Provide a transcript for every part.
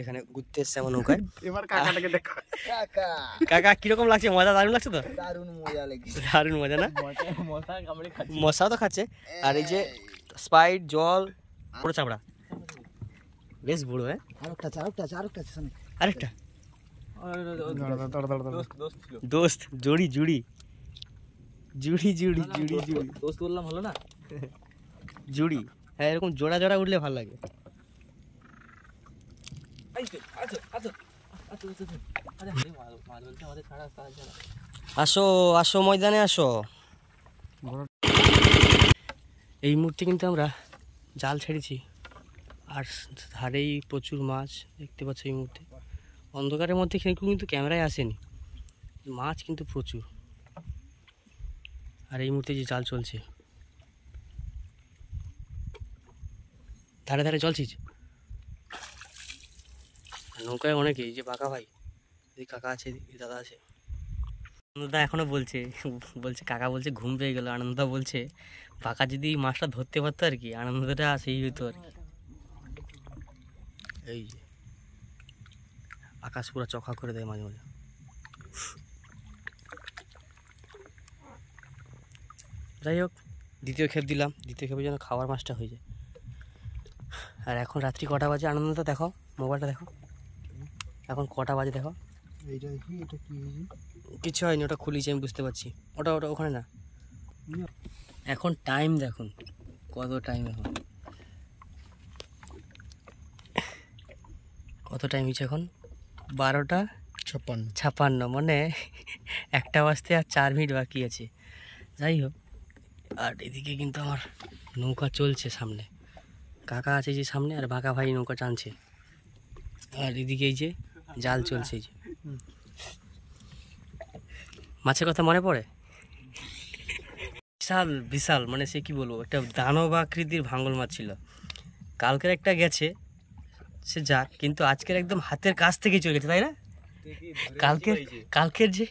এখানে ঘুরতে এসছে আমার নৌকায়। এবার কাকাটাকে দেখো। কাকা কাকা কিরকম লাগছে? মজা দারুণ লাগছে তো? দারুণ মজা লেগেছে। দারুণ মজা না? মশা কামড়ে খাচ্ছে। মশাও তো খাচ্ছে। আর এই যে স্প্রাইট জল পুরো চামড়া বেশ বড়। হ্যাঁ আরেকটা দোস্ত জুড়ি জুড়ি জুড়ি জুড়ি জুড়ি জুড়ি দোস্ত বললাম হলো না? জুড়ি, হ্যাঁ এরকম জোড়া জোড়া উঠলে ভালো লাগে। আসো আসো ময়দানে আসো। এই মুহূর্তে কিন্তু আমরা জাল ছেড়েছি আর ধারেই প্রচুর মাছ দেখতে পাচ্ছ। এই মুহূর্তে অন্ধকারের মধ্যে কিন্তু ক্যামেরায় আসেনি, মাছ কিন্তু প্রচুর। আর এই মুহূর্তে যে জাল চলছে, ধারে ধারে চলছিস নৌকায় অনেকে। এই যে বাঁকা ভাই, এই কাকা আছে, দাদা আছে। আনন্দদা এখনো বলছে কাকা বলছে ঘুম পেয়ে গেল। আনন্দদা বলছে বাঁকা যদি মাছটা ধরতে পারতো আর কি, আনন্দটা সেই হতো আর কি। এই যে আকাশ পুরো চোখা করে দেয় মাঝে মাঝে। যাই হোক, দ্বিতীয় খেপ দিলাম। দ্বিতীয় খেপের জন্য খাওয়ার মাছটা হয়ে যায়। আর এখন রাত্রি কটা বাজে? আনন্দটা দেখো, মোবাইলটা দেখো, এখন কটা বাজে দেখো। এইটা দেখি, এটা কি হয়েছে? কিছু হয়নি, ওটা খুলিছে আমি বুঝতে পারছি। ওটা ওটা ওখানে না। এখন টাইম দেখুন কত টাইম, এখন কত টাইম হয়েছে? এখন 12:56, মানে 1টা বাজতে আর 4 মিনিট বাকি আছে। যাই হোক, আর এদিকে কিন্তু আমার নৌকা চলছে সামনে, কাকা আছে যে সামনে, আর বাঁকা ভাই নৌকা টানছে। আর এদিকে এই যে জাল চলছে। এই যে মাছের কথা মনে পড়ে, বিশাল বিশাল, মানে সে কি বলবো, একটা দানব আকৃতির ভাঙল মাছ ছিল। কালকের একটা গেছে সে যাক, কিন্তু আজকের একদম হাতের কাছ থেকে চলে গেছে, তাই না? কালকের যে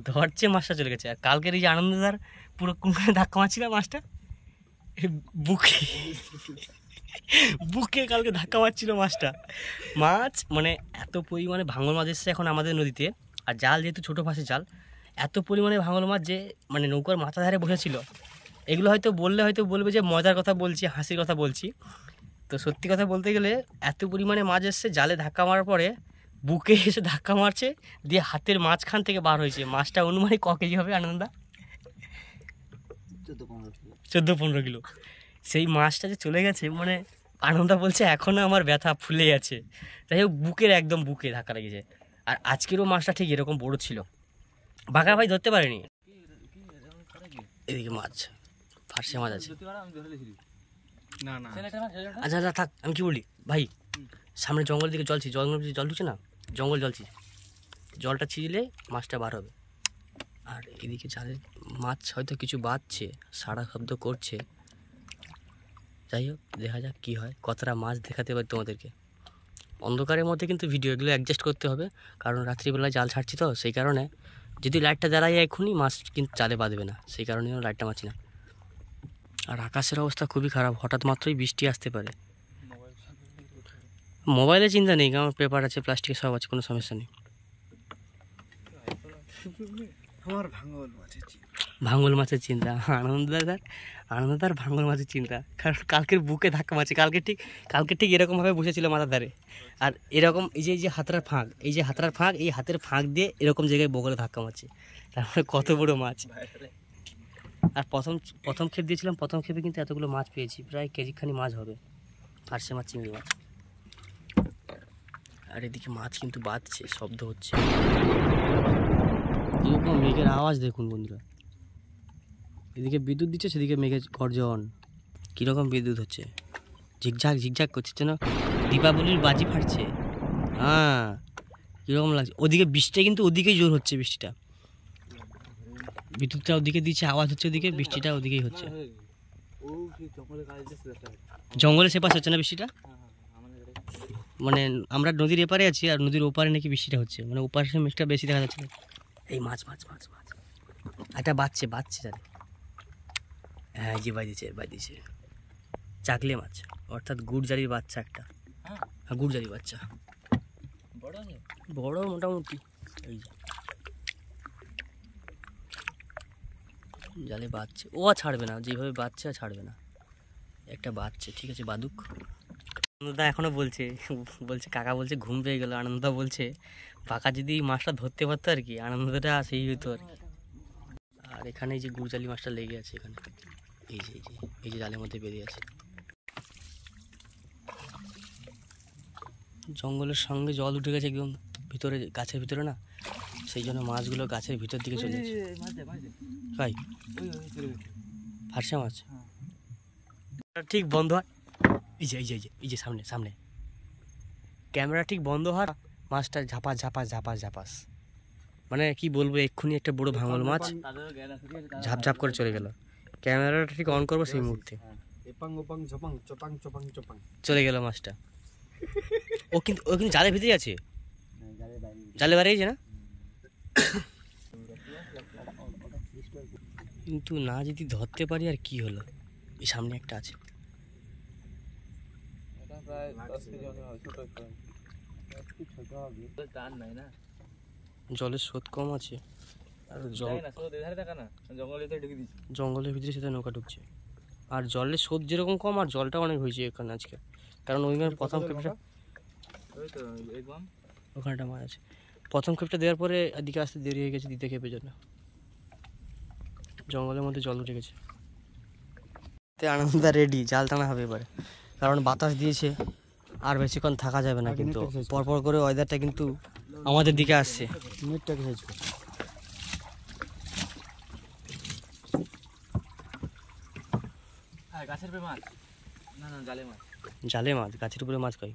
ধরছে মাছটা চলে গেছে। আর কালকের এই যে আনন্দদার পুরো কুমড়ে ধাক্কা মারছিল মাছটা, বুকে বুকে কালকে ধাক্কা মারছিল মাছটা। মাছ মানে এত পরিমাণে ভাঙল মাছ এসছে এখন আমাদের নদীতে। আর জাল যেহেতু ছোটো ফাঁসের জাল, এত পরিমাণে ভাঙল মাছ যে মানে নৌকার মাথা ধারে বসেছিল। এগুলো হয়তো বললে হয়তো বলবে যে মজার কথা বলছি, হাসির কথা বলছি। তো সত্যি কথা বলতে গেলে এত পরিমাণে মাছ এসছে, জালে ধাক্কা মারার পরে বুকে এসে ধাক্কা মারছে, দিয়ে হাতের মাঝখান থেকে বার হয়েছে। মাছটা অনুমানিক ক কেজি হবে আনন্দা? 14-15 কিলো। সেই মাছটা যে চলে গেছে, মানে আনন্দা বলছে এখনও আমার ব্যথা ফুলে আছে। যাই হোক, বুকের একদম বুকে ধাক্কা লেগেছে। আর আজকেরও মাছটা ঠিক এরকম বড় ছিল, বাঘা ভাই ধরতে পারেনি। এদিকে মাছ, ফার্সে মাছ আছে। আচ্ছা আচ্ছা থাক, আমি কি বলি ভাই, সামনে জঙ্গল দিকে জলছি, জল ঢুকছে না, জঙ্গল জলছি, জলটা ছিঁচলে মাছটা বার হবে। আর এদিকে জালের মাছ হয়তো কিছু বাজছে, সাড়া শব্দ করছে। যাই হোক, দেখা যাক কী হয়, কতটা মাছ দেখাতে পারি তোমাদেরকে। অন্ধকারের মধ্যে কিন্তু ভিডিও এগুলো অ্যাডজাস্ট করতে হবে, কারণ রাত্রিবেলায় জাল ছাড়ছি তো, সেই কারণে যদি লাইটটা জ্বালাই এক্ষুনি মাছ কিন্তু জালে বাঁধবে না, সেই কারণে লাইটটা মারছি না। আর আকাশের অবস্থা খুবই খারাপ, হঠাৎ মাত্রই বৃষ্টি আসতে পারে। মোবাইলে চিন্তা নেই, আমার পেপার আছে, প্লাস্টিকের সব আছে, কোনো সমস্যা নেই। আমার ভাঙল মাছের চিন্তা, আনন্দদার ভাঙল মাছের চিন্তা। কারণ কালকের বুকে ধাক্কা মারছে, কালকে ঠিক এরকমভাবে বসেছিল মাথার ধারে। আর এরকম এই যে হাতটার ফাঁক, এই হাতের ফাঁক দিয়ে এরকম জায়গায় বগলে ধাক্কা মারছে। তারপরে কত বড় মাছ। আর প্রথম ক্ষেপ দিয়েছিলাম, প্রথম ক্ষেপে কিন্তু এতগুলো মাছ পেয়েছি, প্রায় কেজিখানি মাছ হবে। ফার্সে মাছ, চিংড়ি মাছ। আর এদিকে মাছ কিন্তু বাজছে, শব্দ হচ্ছে, এরকম মেঘের আওয়াজ দেখুন বন্ধুরা। এদিকে বিদ্যুৎ দিচ্ছে, সেদিকে মেঘের গর্জন, কীরকম বিদ্যুৎ হচ্ছে, ঝিকঝাক করছে, যেন দীপাবলির বাজি ফাটছে। হ্যাঁ, কীরকম লাগছে। ওদিকে বৃষ্টিটা কিন্তু ওদিকেই জোর হচ্ছে, বৃষ্টিটা, বিদ্যুৎটা ওদিকে দিচ্ছে, আওয়াজ হচ্ছে ওদিকে, বৃষ্টিটা ওদিকেই হচ্ছে। জঙ্গলে সে পাশে হচ্ছে না বৃষ্টিটা, মানে আমরা নদীর এপারে আছি আর নদীর ওপারে নাকি বৃষ্টিটা হচ্ছে, মানে ওপারে মেঘটা বেশি দেখা যাচ্ছে। এই মাছ একটা বাজছে তাদের। হ্যাঁ, যে বাজিছে চাকলে মাছ, অর্থাৎ গুড়জারির বাচ্চা একটা। হ্যাঁ গুড়জালি বাচ্চা, বড় আছে? বড় মোটামুটি। এই যে জালে বাঁধছে, ও আর ছাড়বে না, যেভাবে বাঁধছে আর ছাড়বে না, একটা বাঁধছে, ঠিক আছে বাদুক। আনন্দদা এখনো বলছে কাকা বলছে ঘুম পেয়ে গেল, আনন্দদা বলছে পাকা যদি মাছটা ধরতে পারতো আর কি, আনন্দটা সেই হতো আর কি। আর এখানে এই যে গুড়জালি মাছটা লেগে আছে এখানে, এই যে এই যে জালের মধ্যে বেরিয়ে আছে। জঙ্গলের সঙ্গে জল উঠে গেছে একদম ভিতরে, গাছের ভিতরে না, সেই জন্য মাছগুলো গাছের ভিতর দিকে চলে যাচ্ছে। ভাই ফারসা মাছ ঠিক বন্ধ হয়, এই যে সামনে ক্যামেরা ঠিক বন্ধ হয়, মাছটা ঝাপাস, মানে কি বলবো, এক্ষুনি একটা বড় ভাঙল মাছ ঝাপঝাপ করে চলে গেল। ক্যামেরাটা ঠিক অন করবো সেই মুহূর্তে চলে গেল মাছটা। ও কিন্তু জালের ভিতরে আছে, জালে বাইরে গেছে না, কিন্তু না যদি ধরতে পারি আর কি হলো। এই সামনে একটা আছে, জলের স্রোত কম আছে আর জঙ্গলের ভিতরে সেটা নৌকা ঢুকছে, আর জলের স্রোত যেরকম কম আর জলটা অনেক হয়েছে এখানে আজকে, কারণ ওইখানে প্রথম ক্ষেপটা ওখানটা মাছ আছে, প্রথম ক্ষেপটা দেওয়ার পরে এদিকে আসতে দেরি হয়ে গেছে দ্বিতীয় ক্ষেপের জন্য, জঙ্গলের মধ্যে জল উঠে গেছে। আনন্দদা রেডি, জাল টানা হবে এবারে, কারণ বাতাস দিয়েছে আর বেশিক্ষণ থাকা যাবে না, কিন্তু পরপর করে ওয়েদারটা কিন্তু আমাদের দিকে আসছে। গাছের উপরে মাছ না, জালে মাছ, গাছের উপরে মাছ কই,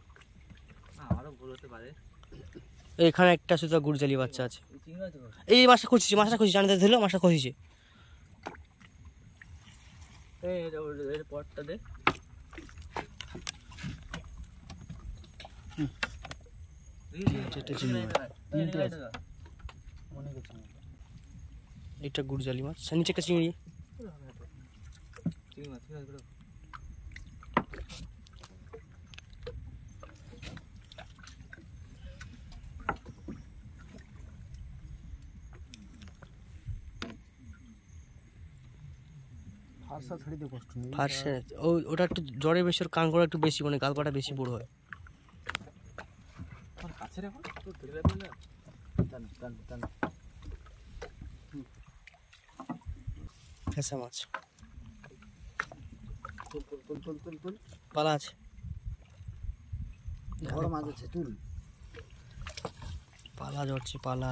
আরো ভুল হতে পারে। এখানে একটা শুধু গুড়জালি বাচ্চা আছে, এই মাছটা খুঁজছি জানতে ধরলো, মাছটা খুঁজছে। এর পরটা দে, এটা গুড়জালি মাছ, নিচে একটা চিংড়ি, ফারসা ওটা একটু জ্বরে বেশি, ওর কানকড়া একটু বেশি, মানে গালপাটা বেশি বড় হয়। ফেসা মাছ পালা আছে, বড় মাছ আছে, তুল পালা ঝরছে, পালা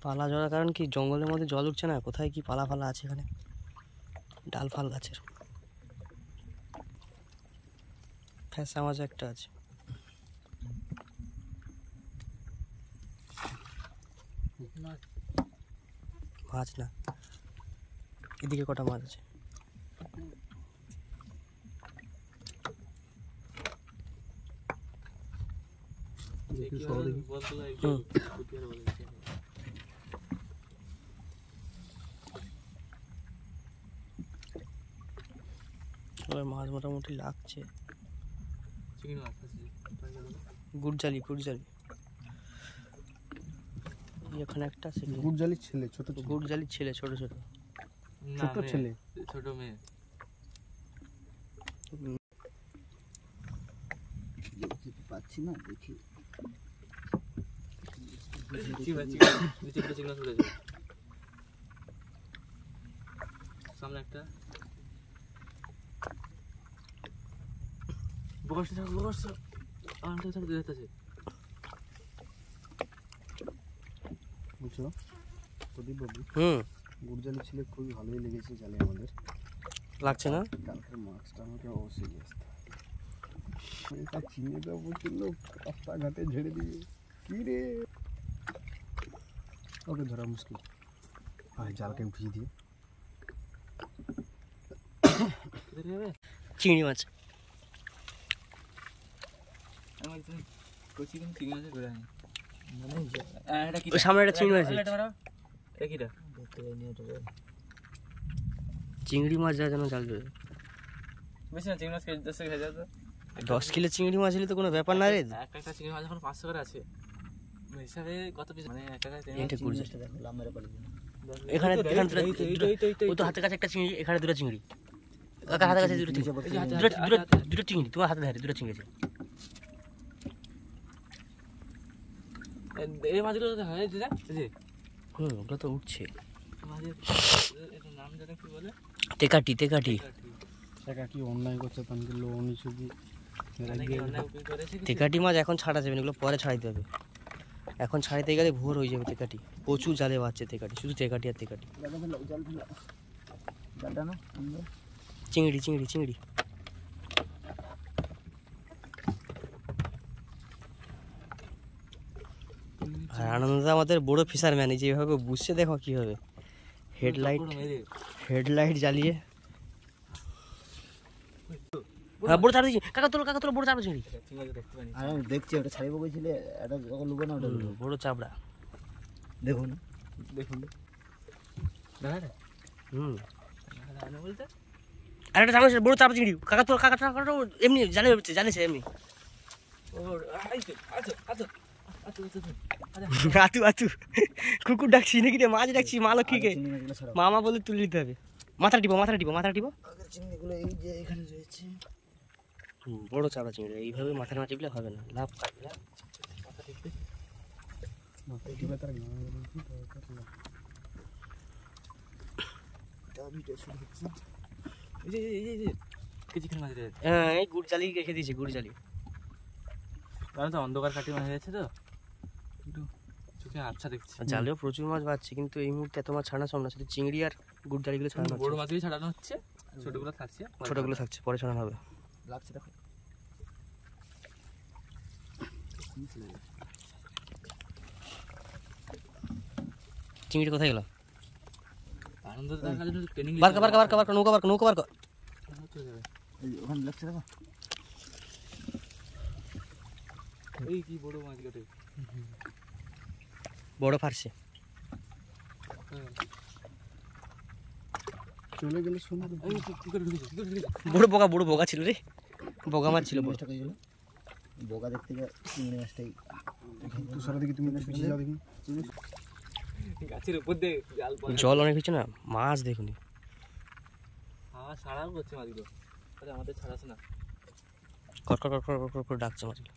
পালা ঝরার কারণ কি, জঙ্গলের মধ্যে জল উঠছে না, কোথায় কি পালা ফালা আছে এখানে, ডাল ফাল গাছের। ফেসা মাছ একটা আছে, মাছ না, এদিকে কটা মাছ আছে, মাছ মোটামুটি লাগছে। গুড়জালি এখানে একটা আছে, গুড়জালির ছেলে, ছোট গুড়জালির ছেলে, ছোট ছেলে, ছোট মেয়ে। পাচ্ছি না, দেখি সামনে একটা বুঝছো প্রদীপ বাবু, গুড়জালি ছিল খুবই ভালোই লেগেছে জালে আমাদের, লাগছে না কালকের মাছটা আমাকে অবশ্যই আসতে চিনে যাবো, ছিল রাস্তাঘাটে ঝেড়ে দিয়ে কি রে, ওকে ধরা মুশকিল, আর জালকে উঠিয়ে দিয়ে চিংড়ি মাছ, সামনে একটা চিংড়ি মাছ, চিংড়ি মাছ যা যেন জাল দেবে। বেশি না, চিংড়ি মাছ 10 কেজি খেয়ে যাবে। 10 কিলো চিংড়ি মাছ হলে তো কোনো ব্যাপার না রে। একটা চিংড়ি মাছ এখন 500 করে আছে হিসাবে। কত পিস মানে একটা এটা গুড় জালি। দেখো লাম্বারে পড়ে যাবে। এখানে ও তো হাতের কাছে একটা চিংড়ি, এখানে দুটো চিংড়ি, কাকার হাতের কাছে দুটো চিংড়ি, দুটো চিংড়ি তোমার হাতে ধরে দুটো চিংড়ি আছে। এই মাছগুলো তো হয় যে ওগুলো তো উঠছে। মাছের এটার নাম জানি কি বলে? তেকাটি। টাকা কি অন্যায় করছে তানকে লোন শুধু তেকাটি মাছ এখন ছাড়া যাবে না, এগুলো পরে ছাড়াইতে হবে। এখন ছাড়াইতে গেলে ভোর হয়ে যাবে। তেকাটি প্রচুর জালে বাচ্ছে তেকাটি, শুধু তেকাটি আর তেকাটি। চিংড়ি আর আনন্দ আমাদের বড় ফিশারম্যান, এই যেভাবে বুঝছে দেখো কি হবে। হেডলাইট জ্বালিয়ে হ্যাঁ বড় চাপড়া কাকা তোলো বড় চাপড়া চিংড়ি। আমি দেখছি ওটা ছাড়িয়ে বলেছিলে, এটা লুবো না ওটা বড় চাপড়া দেখুন আর একটা চাপড়া বড় চাপড়া চিংড়ি। কাকা তোলো এমনি জানেছে এমনি আতু কুকুর ডাকছি নাকি রে? মাছ ডাকছি মা লক্ষ্মীকে, মামা বলে তুলে নিতে হবে। মাথা টিপো চিংড়িগুলো এই যে এখানে রয়েছে। বড় চাপড়া চিংড়ি এইভাবে মাথা না টিপলে হবে না, লাভ কাটবে না। হ্যাঁ এই গুড় জালি রেখে দিয়েছে, গুড় জালি। তো অন্ধকার কাটি মাছ হয়েছে তো চোখে আচ্ছা দেখছি। জালেও প্রচুর মাছ বাড়ছে, কিন্তু এই মুহূর্তে এত মাছ ছাড়ানো সম্ভব না। শুধু চিংড়ি আর গুড় জালিগুলো ছাড়ানো বড় মাছগুলো ছাড়ানো হচ্ছে, ছোটগুলো থাকছে পরে ছাড়ানো হবে। লাগছে দেখো চিংড়ি কোথায় গেল? আনন্দ দেখার জন্য ট্রেনিং বারকা নৌকা বার কর। ওখানে লাগছে দেখো। এই কি বড় মাছগুলো, বড় ফারছে চলে গেলে সুন্দর। বড় বোকা ছিল রে, বোকা মাছ ছিল। বোকা দেখতে গিয়ে চিংড়ি মাছটাই তুষারা দেখি। তুমি যাও দেখি গাছের উপর দিয়ে জাল পড়ে, জল অনেক হচ্ছে না, মাছ দেখুন। হ্যাঁ ছাড়াও করছে মাছগুলো, আরে আমাদের ছাড়াছে না। কর ডাকছে মাছগুলো।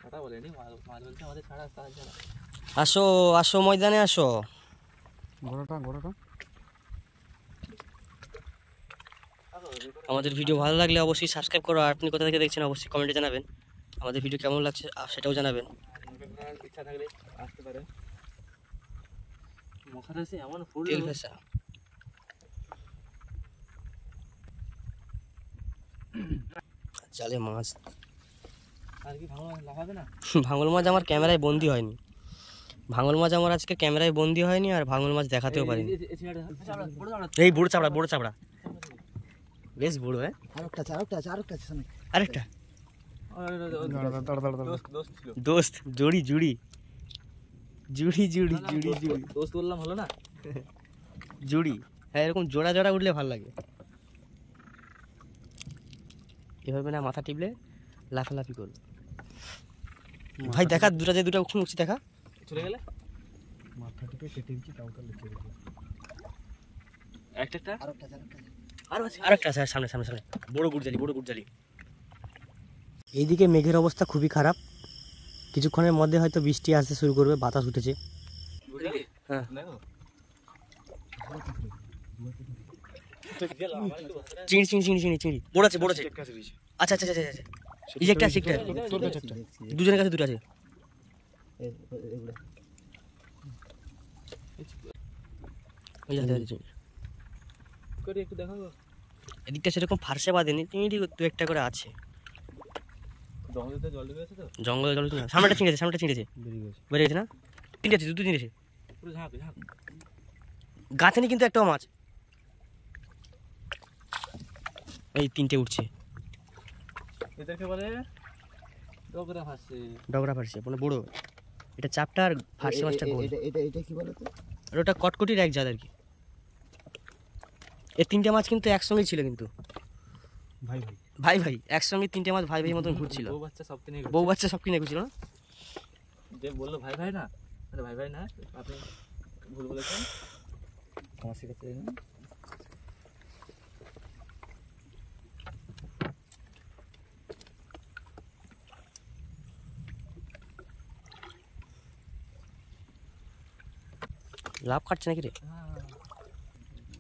ওটা বলেনি মাছ বলছে আমাদের ছাড়া ছাড়া। আসো ময়দানে আসো। ঘোড়াটা আমাদের ভিডিও ভালো লাগলে অবশ্যই সাবস্ক্রাইব করো। আর আপনি কোথা থেকে দেখছেন অবশ্যই কমেন্টে জানাবেন। আমাদের ভিডিও কেমন লাগছে সেটাও জানাবেন। ইচ্ছা থাকলে আসতে পারে। মশাটা এসে এমন ফুল তেল ভেসা জালে মাছ। আর কি ভাঙল লাগাবে না? ভাঙল মাছ আমার ক্যামেরায় বন্দি হয়নি। আজকে ক্যামেরায় বন্দি হয়নি, আর ভাঙল মাছ দেখাতেও পারিনি। এই বড় চাপড়া বেশ বড়। হ্যাঁ আরেকটা দোস্ত জুড়ি দোস্ত বললাম হলো না? জুড়ি হ্যাঁ, এরকম জোড়া উঠলে ভালো লাগে। এভাবে না মাথা টিপলে লাফালাফি করবে। ভাই দেখা দুটো উঠছি দেখা চলে গেলে মাথা টিপে কেটে দিচ্ছি, তাও তো লিখে দিচ্ছি। একটা আরেকটা আছে সামনে বড় গুড় জালি। এইদিকে মেঘের অবস্থা খুবই খারাপ, কিছুক্ষণের মধ্যে হয়তো বৃষ্টি আসতে শুরু করবে, বাতাস উঠেছে। হ্যাঁ চিংড়ি বড় আছে। আচ্ছা এই একটা দুজনের কাছে দুটো আছে। এদিকটা সেরকম ফার্সে বাঁধেনি, চিংড়ি দু একটা করে আছে। জঙ্গলে জল না, সামনেটা চিংড়েছে বেরিয়ে গেছে না? তিনটে আছে, দুটো চিংড়েছে গাছে নি, কিন্তু একটা মাছ। এই তিনটে উঠছে। এদেরকে বলে ডগরা ফার্সে মানে বড়। এটা চাপটা আর ফার্সে মাছটা গোল। এটা কি বলে তো? আর ওটা কটকটির এক জাত আর কি। এই 3টে মাছ কিন্তু একসঙ্গেই ছিল, কিন্তু ভাই ভাই ভাই ভাই একসঙ্গে 3টে মাছ ভাই ভাই মতন ঘুরছিল। বউ বাচ্চা সব কিনে বউ বাচ্চা সব কিনে ঘুরছিল না? যে বললো ভাই ভাই না, আরে ভাই ভাই না, আপনি ভুল বলেছেন, আমার শিখাতে না। লাভ কাটছে নাকি রে?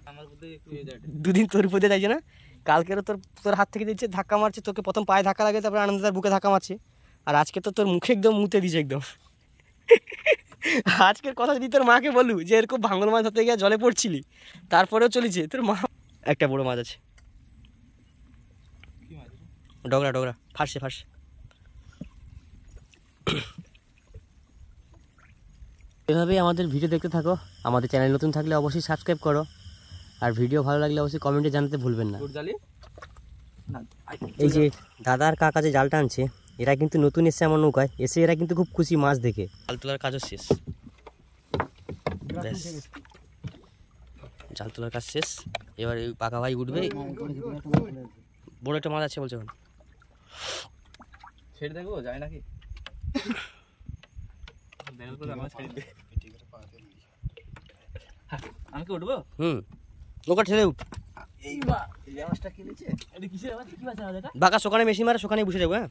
আমার বুদ্ধি একটু এই যায়। দুদিন তোর উপরে যাইছে না, কালকেরও তোর তোর হাত থেকে দিচ্ছে, ধাক্কা মারছে তোকে, প্রথম পায়ে ধাক্কা লাগে, তারপর আনন্দদার বুকে ধাক্কা মারছে, আর আজকে তো তোর মুখে একদম মুতে দিছে একদম। আজকের কথা যদি তোর মাকে বলু যে এরকম ভাঙল মাছ ধরতে গিয়ে জলে পড়ছিলি, তারপরেও চলেছে তোর মা। একটা বড় মাছ আছে, কি মাছ? ডগরা ডগরা, ফার্সে ফার্সে। এভাবেই আমাদের ভিডিও দেখতে থাকো। আমাদের চ্যানেল নতুন থাকলে অবশ্যই সাবস্ক্রাইব করো, আর ভিডিও ভালো লাগলে অবশ্যই কমেন্টে জানাতে ভুলবেন না। জালি না, এই যে দাদা আর কাকা যে জালটা আনছে, এরা কিন্তু নতুন এসছে আমার নৌকায়, এসে এরা কিন্তু খুব খুশি মাছ দেখে। জাল তোলার কাজও শেষ, ব্যাস জাল তোলার কাজ শেষ। এবার এই পাকা ভাই উঠবে, বড় একটা মাছ আছে বলছে এখন। ছেড়ে দেখবো যায় নাকি? আমি কি উঠবো? নৌকা ঠেলে উঠ, এই মা এই মাছটা কিনেছে। এটা কিসের আবার? কি মাছ আমাদের? বাঁকা শোকানে মেশিন মারে, শোকানে বসে যাবো। হ্যাঁ,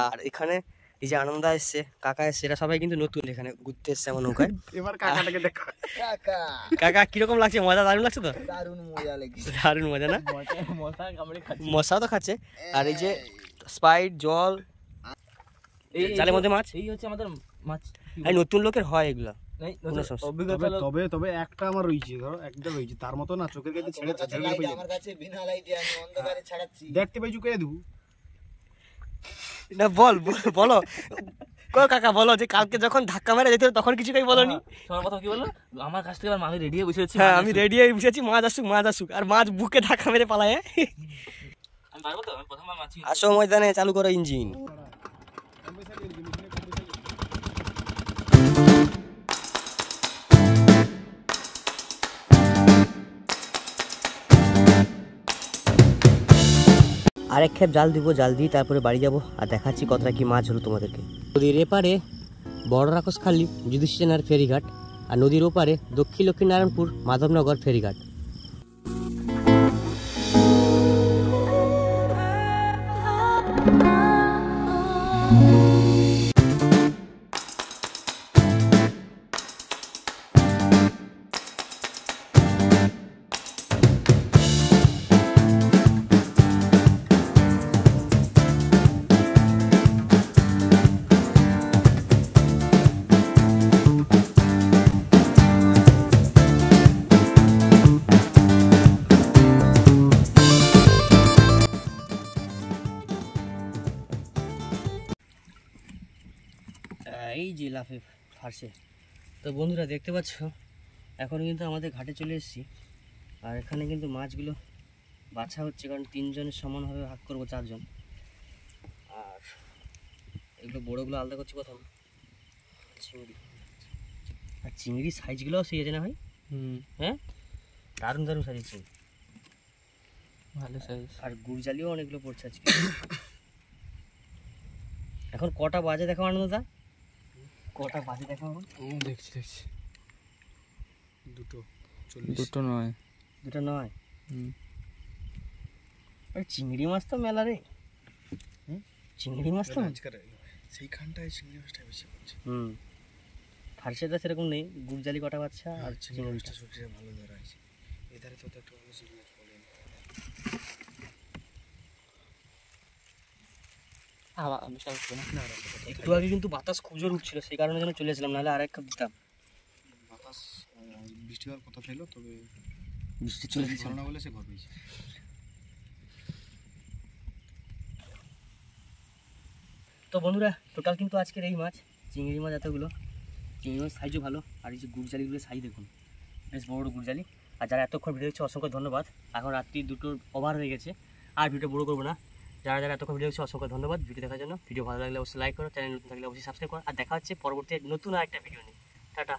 আর এখানে এই যে আনন্দা এসছে, কাকা এসছে, এরা সবাই কিন্তু নতুন এখানে ঘুরতে এসছে আমার নৌকায়। এবার কাকাটাকে দেখো। কাকা কাকা কিরকম লাগছে? মজা দারুণ লাগছে তো? দারুণ মজা লেগেছে। দারুণ মজা না? মশা কামড়ে খাচ্ছে। মশাও তো খাচ্ছে। আর এই যে স্প্রাইট, জল, এই জালের মধ্যে মাছ। এই হচ্ছে আমাদের মাছ। এই নতুন লোকের হয় এগুলা। নাই, কোনো সমস্যা। অভিজ্ঞতা লোক। তবে তবে একটা আমার রয়েছে, ধরো একটা রয়েছে, তার মতো না চোখের কাছে ছেড়ে ছেড়ে আমার কাছে বিনা লাইটে আমি অন্ধকারে ছাড়াচ্ছি। দেখতে পাই চুকে দেবো। না বলো কো কাকা, বলো যে কালকে যখন ধাক্কা মেরে যেতে তখন কিছু কই বলনি? সবার কথা কি বললো? আমার কাছ থেকে আমি রেডি হয়ে বসে আছি। হ্যাঁ, আমি রেডি হয়ে বসেছি, মাছ আসুক, আর মাছ বুকে ধাক্কা মেরে পালায়। আমি পারবো তো? আমি প্রথমবার মাছ আসো ময়দানে, চালু করো ইঞ্জিন। আরেক খেপ জাল দিব, জাল দিয়ে তারপরে বাড়ি যাব, আর দেখাচ্ছি কতটা কি মাছ হলো তোমাদেরকে। নদীর এপারে বড় রাক্ষসখালী যুধিষ্ঠির ফেরিঘাট, আর নদীর ওপারে দক্ষিণ লক্ষ্মীনারায়ণপুর মাধবনগর ফেরিঘাট। এই যে লাফে ফার্সে। তো বন্ধুরা দেখতে পাচ্ছ, এখন কিন্তু আমাদের ঘাটে চলে এসেছি, আর এখানে কিন্তু মাছগুলো বাছা হচ্ছে, কারণ 3 জনের সমানভাবে ভাগ করবো, 4 জন। আর এগুলো বড়োগুলো আলাদা করছি প্রথম, চিংড়ি। আর চিংড়ি সাইজগুলোও সেই আছে না ভাই? হ্যাঁ, দারুণ দারুণ সাইজ চিংড়ি, ভালো সাইজ। আর গুড়জালিও অনেকগুলো পড়ছে আজকে। এখন কটা বাজে দেখো আনন্দদা, কটা বাজে দেখো এখন? দেখছি দুটো নয়। দুটো নয়। চিংড়ি মাছ তো মেলা রে, চিংড়ি মাছ তো সেইখানটায় চিংড়ি মাছটা বেশি পড়ছে। ফার্সেটা সেরকম নেই, গুড়জালি কটা বাচ্চা আর চিংড়ি মাছটা সবচেয়ে ভালো ধরা আছে। এধারে তো একটু অন্য চিংড়ি মাছ পড়ে না। একটু আগে কিন্তু বাতাস খুব জোর উঠছিল, সেই কারণে যেন চলে এসলাম, নাহলে আর এক কাপ দিতাম। বাতাস বৃষ্টি হওয়ার কথা ছিল, তবে বৃষ্টি চলে গেছে না বলে সে ঘর পেয়েছে। তো বন্ধুরা, টোটাল কিন্তু আজকের এই মাছ, চিংড়ি মাছ এতগুলো, চিংড়ি মাছ সাইজও ভালো, আর এই যে গুড়জালিগুলো সাইজ দেখুন, বেশ বড় বড় গুড়জালি। আর যারা এতক্ষণ ভিডিও দেখছে অসংখ্য ধন্যবাদ। এখন রাত্রি 2টোর ওভার হয়ে গেছে, আর ভিডিও বড় করবো না। যারা যারা এতক্ষণ ভিডিও দেখছে অসংখ্য ধন্যবাদ ভিডিও দেখার জন্য। ভিডিও ভালো লাগলে অবশ্যই লাইক করো, চ্যানেল নতুন থাকলে অবশ্যই সাবস্ক্রাইব করো, আর দেখা হচ্ছে পরবর্তী নতুন আরেকটা ভিডিও নিয়ে। টাটা।